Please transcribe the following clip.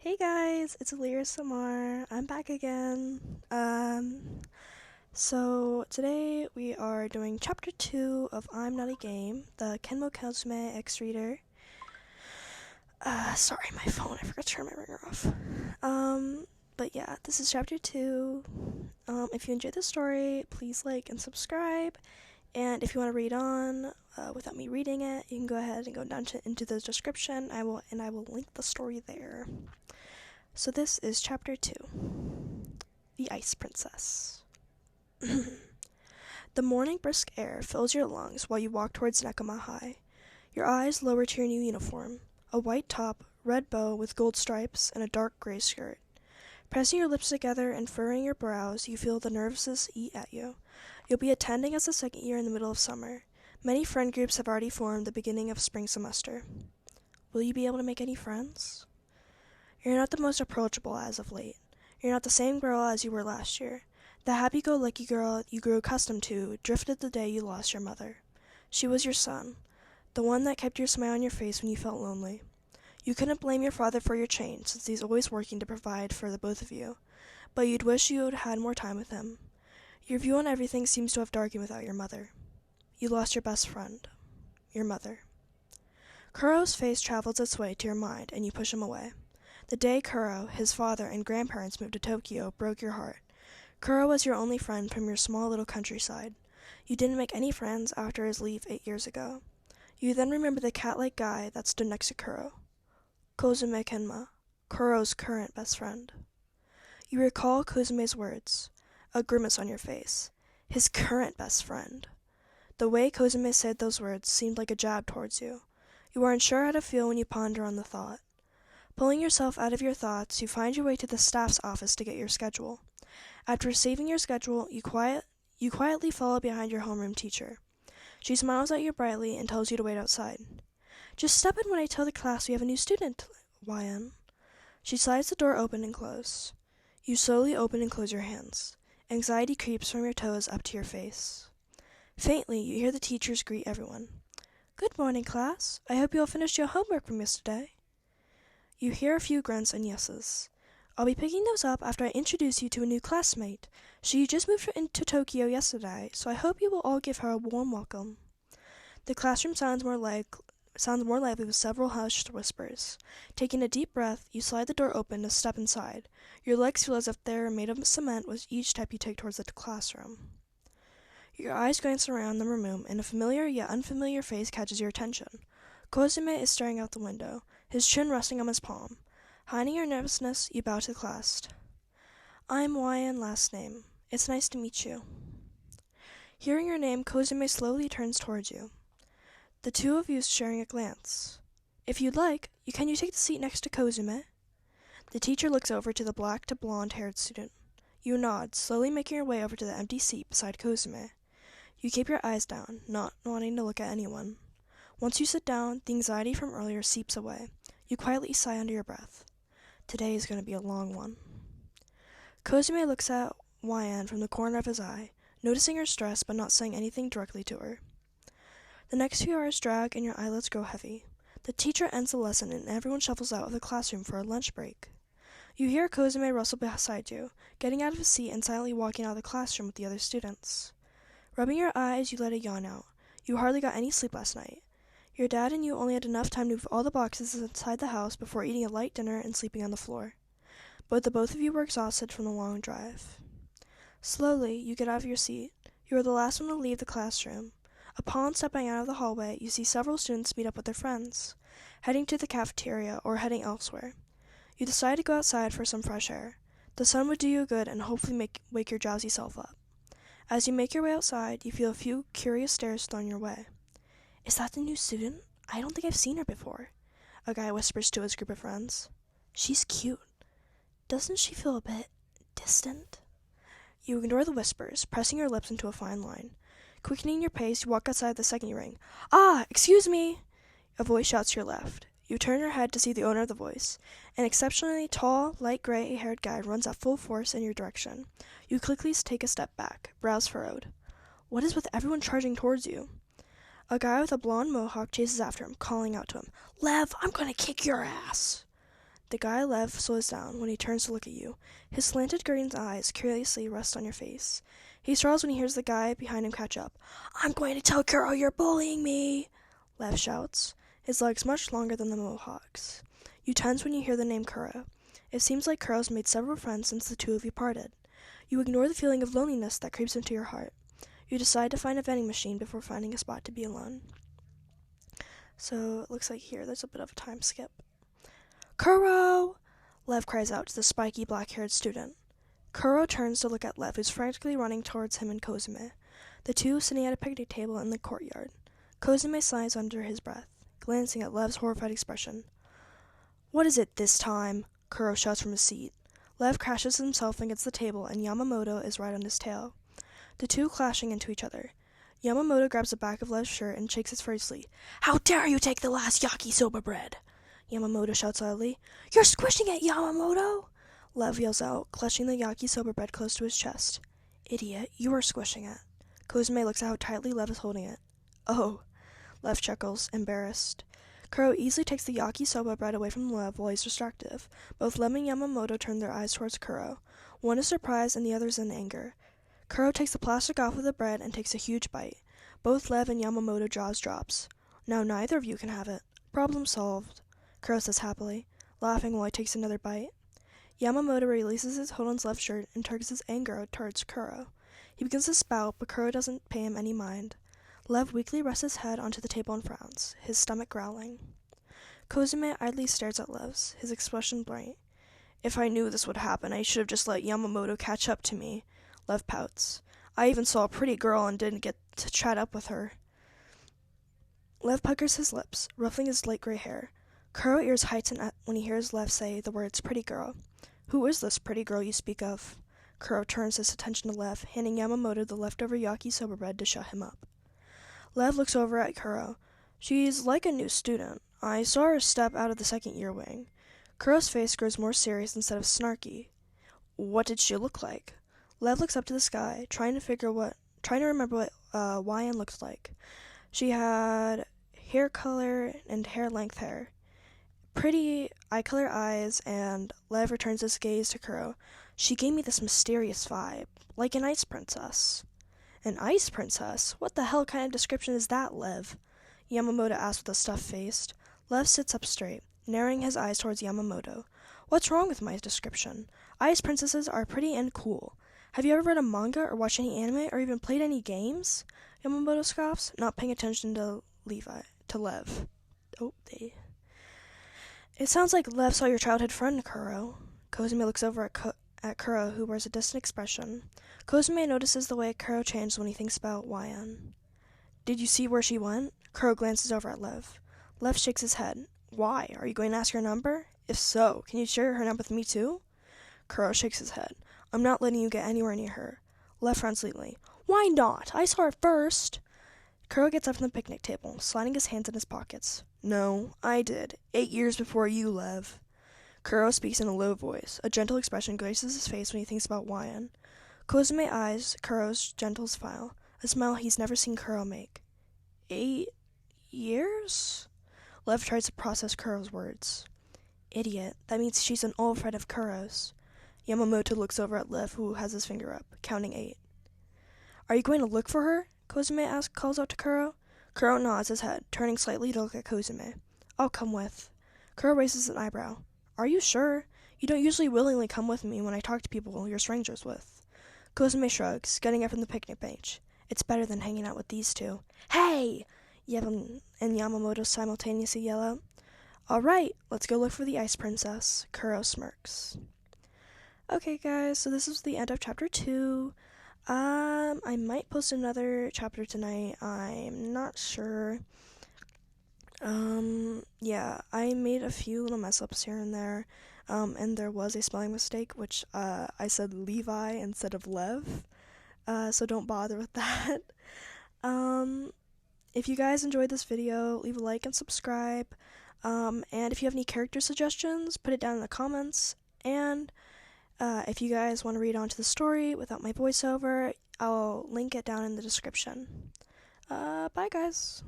Hey guys, it's Alir Samar. I'm back again. So today we are doing chapter 2 of I'm Not a Game, the Kenma Kozume X Reader. Sorry, my phone, I forgot to turn my ringer off. But yeah, this is chapter 2. If you enjoyed the story, please like and subscribe. And if you want to read on without me reading it, you can go ahead and go down into the description. I will link the story there. So this is chapter 2, The Ice Princess. The morning brisk air fills your lungs while you walk towards Nekoma High. Your eyes lower to your new uniform, a white top, red bow with gold stripes, and a dark gray skirt. Pressing your lips together and furrowing your brows, you feel the nervousness eat at you. You'll be attending as the second year in the middle of summer. Many friend groups have already formed the beginning of spring semester. Will you be able to make any friends? You're not the most approachable as of late. You're not the same girl as you were last year. The happy-go-lucky girl you grew accustomed to drifted the day you lost your mother. She was your son, the one that kept your smile on your face when you felt lonely. You couldn't blame your father for your change, since he's always working to provide for the both of you, but you'd wish you had had more time with him. Your view on everything seems to have darkened without your mother. You lost your best friend, your mother. Kuro's face travels its way to your mind, and you push him away. The day Kuro, his father, and grandparents moved to Tokyo broke your heart. Kuro was your only friend from your small little countryside. You didn't make any friends after his leave 8 years ago. You then remember the cat-like guy that stood next to Kuro. Kozume Kenma, Kuro's current best friend. You recall Kozume's words, a grimace on your face. His current best friend. The way Kozume said those words seemed like a jab towards you. You aren't sure how to feel when you ponder on the thought. Pulling yourself out of your thoughts, you find your way to the staff's office to get your schedule. After receiving your schedule, you quietly follow behind your homeroom teacher. She smiles at you brightly and tells you to wait outside. Just step in when I tell the class we have a new student, YN. She slides the door open and close. You slowly open and close your hands. Anxiety creeps from your toes up to your face. Faintly, you hear the teachers greet everyone. Good morning, class. I hope you all finished your homework from yesterday. You hear a few grunts and yeses. I'll be picking those up after I introduce you to a new classmate. She just moved into Tokyo yesterday, so I hope you will all give her a warm welcome. The classroom sounds more lively with several hushed whispers. Taking a deep breath, you slide the door open to step inside. Your legs feel as if they're made of cement with each step you take towards the classroom. Your eyes glance around the room, and a familiar yet unfamiliar face catches your attention. Kozume is staring out the window, his chin resting on his palm. Hiding your nervousness, you bow to the class. I'm YN last name. It's nice to meet you. Hearing your name, Kozume slowly turns towards you. The two of you sharing a glance. If you'd like, can you take the seat next to Kozume? The teacher looks over to the black to blonde-haired student. You nod, slowly making your way over to the empty seat beside Kozume. You keep your eyes down, not wanting to look at anyone. Once you sit down, the anxiety from earlier seeps away. You quietly sigh under your breath. Today is going to be a long one. Kozume looks at YN from the corner of his eye, noticing her stress but not saying anything directly to her. The next few hours drag and your eyelids grow heavy. The teacher ends the lesson and everyone shuffles out of the classroom for a lunch break. You hear Kozume rustle beside you, getting out of his seat and silently walking out of the classroom with the other students. Rubbing your eyes, you let a yawn out. You hardly got any sleep last night. Your dad and you only had enough time to move all the boxes inside the house before eating a light dinner and sleeping on the floor. But the both of you were exhausted from the long drive. Slowly, you get out of your seat. You are the last one to leave the classroom. Upon stepping out of the hallway, you see several students meet up with their friends, heading to the cafeteria or heading elsewhere. You decide to go outside for some fresh air. The sun would do you good and hopefully wake your drowsy self up. As you make your way outside, you feel a few curious stares thrown your way. Is that the new student? I don't think I've seen her before, a guy whispers to his group of friends. She's cute. Doesn't she feel a bit distant? You ignore the whispers, pressing your lips into a fine line. Quickening your pace, you walk outside the second you ring. Ah, excuse me! A voice shouts to your left. You turn your head to see the owner of the voice. An exceptionally tall, light gray-haired guy runs at full force in your direction. You quickly take a step back, brows furrowed. What is with everyone charging towards you? A guy with a blonde mohawk chases after him, calling out to him, Lev, I'm gonna kick your ass! The guy Lev slows down when he turns to look at you. His slanted green eyes curiously rest on your face. He startles when he hears the guy behind him catch up. "I'm going to tell Kuro you're bullying me!" Lev shouts, his legs much longer than the Mohawk's. You tense when you hear the name Kuro. It seems like Kuro's made several friends since the two of you parted. You ignore the feeling of loneliness that creeps into your heart. You decide to find a vending machine before finding a spot to be alone. So it looks like here there's a bit of a time skip. "Kuro!" Lev cries out to the spiky black-haired student. Kuro turns to look at Lev, who's frantically running towards him and Kozume, the two sitting at a picnic table in the courtyard. Kozume sighs under his breath, glancing at Lev's horrified expression. "What is it this time?" Kuro shouts from his seat. Lev crashes himself against the table, and Yamamoto is right on his tail, the two clashing into each other. Yamamoto grabs the back of Lev's shirt and shakes it furiously. "How dare you take the last yakisoba bread!" Yamamoto shouts loudly. "You're squishing it, Yamamoto!" Lev yells out, clutching the yakisoba bread close to his chest. "Idiot, you are squishing it." Kozume looks at how tightly Lev is holding it. "Oh." Lev chuckles, embarrassed. Kuro easily takes the yakisoba bread away from Lev while he's distracted. Both Lev and Yamamoto turn their eyes towards Kuro. One is surprised and the other is in anger. Kuro takes the plastic off of the bread and takes a huge bite. Both Lev and Yamamoto jaws drops. "Now neither of you can have it. Problem solved," Kuro says happily, laughing while he takes another bite. Yamamoto releases his hold on Lev's shirt and turns his anger towards Kuro. He begins to spout, but Kuro doesn't pay him any mind. Lev weakly rests his head onto the table and frowns, his stomach growling. Kozume idly stares at Lev, his expression bright. "If I knew this would happen, I should have just let Yamamoto catch up to me." Lev pouts. "I even saw a pretty girl and didn't get to chat up with her." Lev puckers his lips, ruffling his light gray hair. Kuro ears heighten when he hears Lev say the words pretty girl. "Who is this pretty girl you speak of?" Kuro turns his attention to Lev, handing Yamamoto the leftover yakisoba bread to shut him up. Lev looks over at Kuro. "She's like a new student. I saw her step out of the second-year wing." Kuro's face grows more serious instead of snarky. "What did she look like?" Lev looks up to the sky, trying to remember what YN looked like. She had hair color and hair-length hair, pretty eye-color eyes, and Lev returns his gaze to Kuro. "She gave me this mysterious vibe, like an ice princess." "An ice princess? What the hell kind of description is that, Lev?" Yamamoto asks with a stuffed face. Lev sits up straight, narrowing his eyes towards Yamamoto. "What's wrong with my description? Ice princesses are pretty and cool. Have you ever read a manga or watched any anime or even played any games?" Yamamoto scoffs, not paying attention to Lev. "It sounds like Lev saw your childhood friend, Kuro." Kozume looks over at Kuro, who wears a distant expression. Kozume notices the way Kuro changes when he thinks about YN. "Did you see where she went?" Kuro glances over at Lev. Lev shakes his head. "Why? Are you going to ask her number? If so, can you share her number with me too?" Kuro shakes his head. "I'm not letting you get anywhere near her." Lev frowns slightly. "Why not? I saw her first." Kuro gets up from the picnic table, sliding his hands in his pockets. "No, I did. 8 years before you, Lev." Kuro speaks in a low voice. A gentle expression graces his face when he thinks about YN. Kozume eyes Kuro's gentle smile, a smile he's never seen Kuro make. 8 years? Lev tries to process Kuro's words. "Idiot, that means she's an old friend of Kuro's." Yamamoto looks over at Lev, who has his finger up, counting 8. "Are you going to look for her?" Kozume calls out to Kuro. Kuro nods his head, turning slightly to look at Kozume. "I'll come with." Kuro raises an eyebrow. "Are you sure? You don't usually willingly come with me when I talk to people you're strangers with." Kozume shrugs, getting up from the picnic bench. "It's better than hanging out with these two." "Hey!" Yevon and Yamamoto simultaneously yell out. "All right, let's go look for the ice princess." Kuro smirks. Okay, guys, so this is the end of chapter 2. I might post another chapter tonight. I'm not sure. Yeah, I made a few little mess ups here and there. And there was a spelling mistake, which, I said Levi instead of Lev. So don't bother with that. If you guys enjoyed this video, leave a like and subscribe. And if you have any character suggestions, put it down in the comments. And if you guys want to read on to the story without my voiceover, I'll link it down in the description. Bye guys.